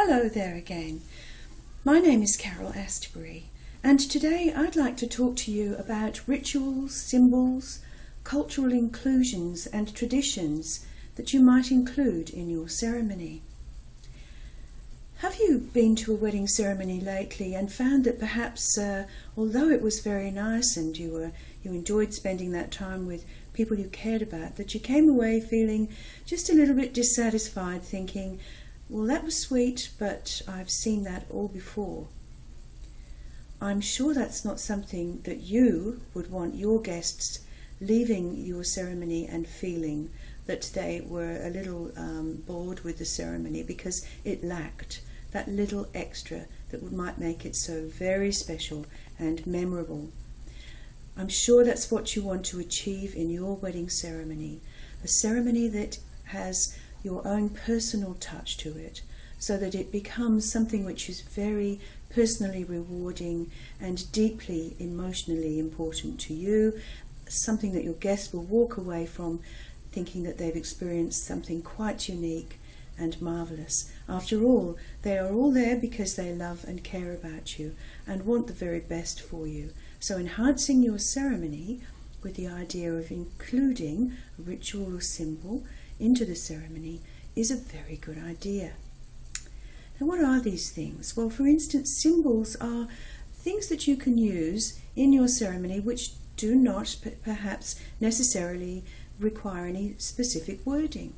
Hello there again. My name is Carol Astbury, and today I'd like to talk to you about rituals, symbols, cultural inclusions and traditions that you might include in your ceremony. Have you been to a wedding ceremony lately and found that perhaps, although it was very nice and you enjoyed spending that time with people you cared about, that you came away feeling just a little bit dissatisfied, thinking, well, that was sweet, but I've seen that all before. I'm sure that's not something that you would want your guests leaving your ceremony and feeling that they were a little bored with the ceremony because it lacked that little extra that might make it so very special and memorable. I'm sure that's what you want to achieve in your wedding ceremony, a ceremony that has your own personal touch to it, so that it becomes something which is very personally rewarding and deeply emotionally important to you, something that your guests will walk away from thinking that they've experienced something quite unique and marvellous. After all, they are all there because they love and care about you and want the very best for you. So enhancing your ceremony with the idea of including a ritual or symbol into the ceremony is a very good idea. Now, what are these things? Well, for instance, symbols are things that you can use in your ceremony which do not perhaps necessarily require any specific wording.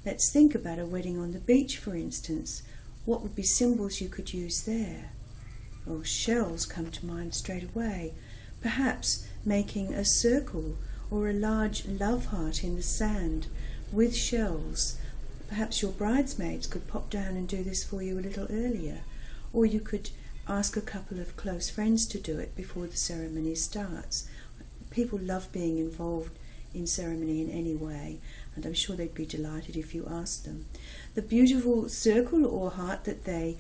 Let's think about a wedding on the beach, for instance. What would be symbols you could use there? Well, shells come to mind straight away. Perhaps making a circle or a large love heart in the sand with shells. Perhaps your bridesmaids could pop down and do this for you a little earlier, or you could ask a couple of close friends to do it before the ceremony starts. People love being involved in ceremony in any way, and I'm sure they'd be delighted if you asked them. The beautiful circle or heart that they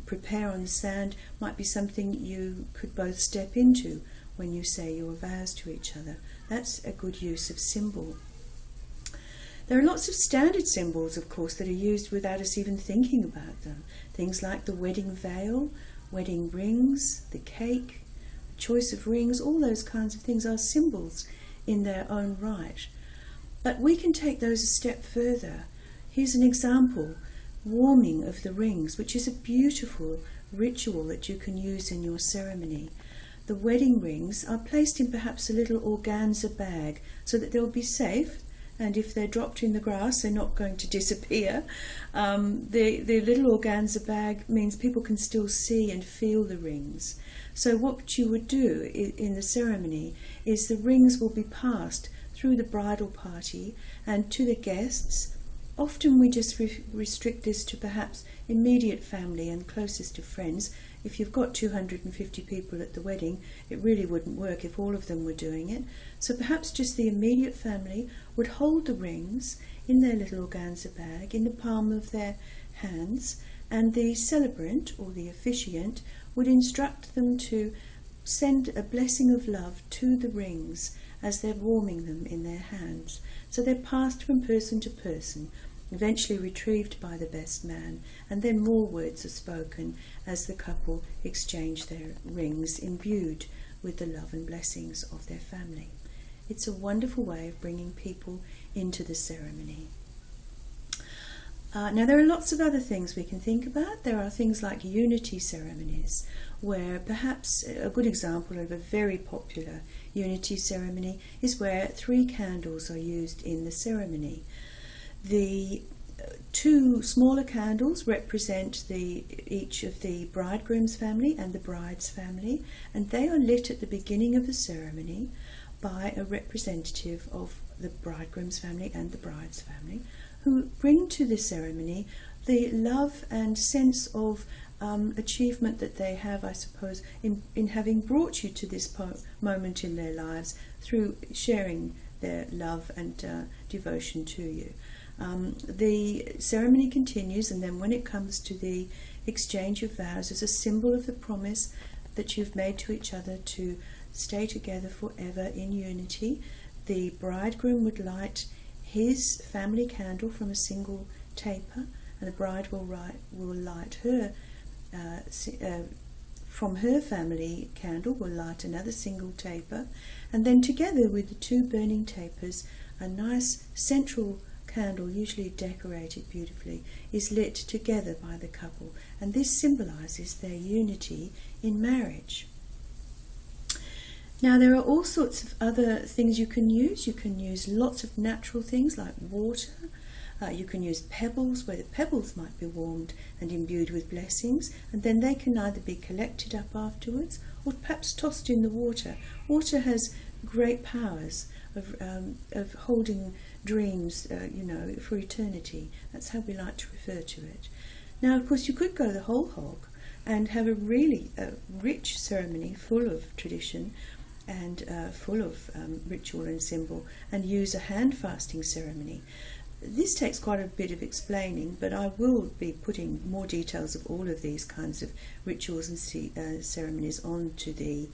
prepare on the sand might be something you could both step into when you say your vows to each other. That's a good use of symbol. There are lots of standard symbols, of course, that are used without us even thinking about them. Things like the wedding veil, wedding rings, the cake, the choice of rings, all those kinds of things are symbols in their own right. But we can take those a step further. Here's an example, warming of the rings, which is a beautiful ritual that you can use in your ceremony. The wedding rings are placed in perhaps a little organza bag so that they'll be safe, and if they're dropped in the grass, they're not going to disappear. The little organza bag means people can still see and feel the rings. So what you would do in the ceremony is the rings will be passed through the bridal party and to the guests. Often we just restrict this to perhaps immediate family and closest of friends. If you've got 250 people at the wedding, it really wouldn't work if all of them were doing it. So perhaps just the immediate family would hold the rings in their little organza bag in the palm of their hands, and the celebrant or the officiant would instruct them to send a blessing of love to the rings as they're warming them in their hands. So they're passed from person to person, eventually retrieved by the best man, and then more words are spoken as the couple exchange their rings imbued with the love and blessings of their family. It's a wonderful way of bringing people into the ceremony. Now, there are lots of other things we can think about. There are things like unity ceremonies, where perhaps a good example of a very popular unity ceremony is where 3 candles are used in the ceremony. The 2 smaller candles represent each of the bridegroom's family and the bride's family, and they are lit at the beginning of the ceremony by a representative of the bridegroom's family and the bride's family, who bring to the ceremony the love and sense of achievement that they have, I suppose, in having brought you to this moment in their lives through sharing their love and devotion to you. The ceremony continues, and then when it comes to the exchange of vows as a symbol of the promise that you've made to each other to stay together forever in unity, the bridegroom would light his family candle from a single taper and the bride will light her from her family candle, will light another single taper, and then together with the two burning tapers, a nice central candle, usually decorated beautifully, is lit together by the couple, and this symbolises their unity in marriage. Now there are all sorts of other things you can use. You can use lots of natural things like water. You can use pebbles, where the pebbles might be warmed and imbued with blessings, and then they can either be collected up afterwards or perhaps tossed in the water. Water has great powers of holding dreams, for eternity. That's how we like to refer to it. Now, of course, you could go the whole hog and have a really rich ceremony full of tradition and full of ritual and symbol, and use a hand fasting ceremony. This takes quite a bit of explaining, but I will be putting more details of all of these kinds of rituals and ceremonies onto the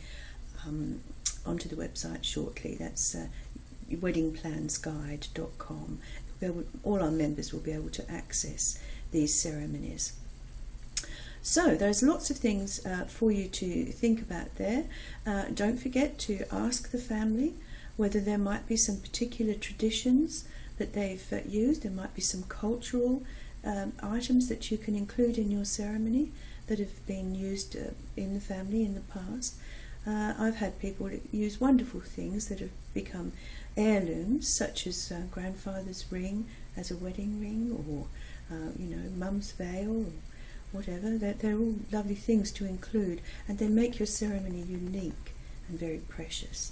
website shortly. That's weddingplansguide.com. All our members will be able to access these ceremonies. So there's lots of things for you to think about there. Don't forget to ask the family whether there might be some particular traditions that they've used. There might be some cultural items that you can include in your ceremony that have been used in the family in the past. I've had people use wonderful things that have become heirlooms, such as grandfather's ring as a wedding ring, or mum's veil, or whatever. They're all lovely things to include, and they make your ceremony unique and very precious.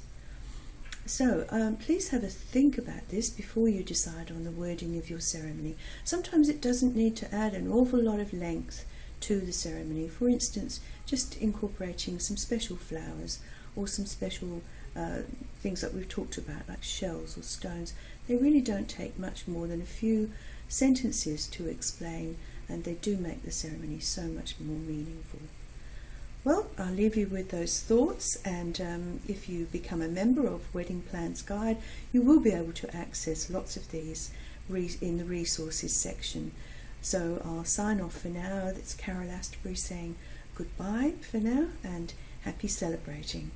So please have a think about this before you decide on the wording of your ceremony. Sometimes it doesn't need to add an awful lot of length to the ceremony. For instance, just incorporating some special flowers or some special things that we've talked about, like shells or stones. They really don't take much more than a few sentences to explain, and they do make the ceremony so much more meaningful. Well, I'll leave you with those thoughts, and if you become a member of Wedding Plans Guide, you will be able to access lots of these in the resources section. So I'll sign off for now. That's Carol Astbury saying goodbye for now, and happy celebrating.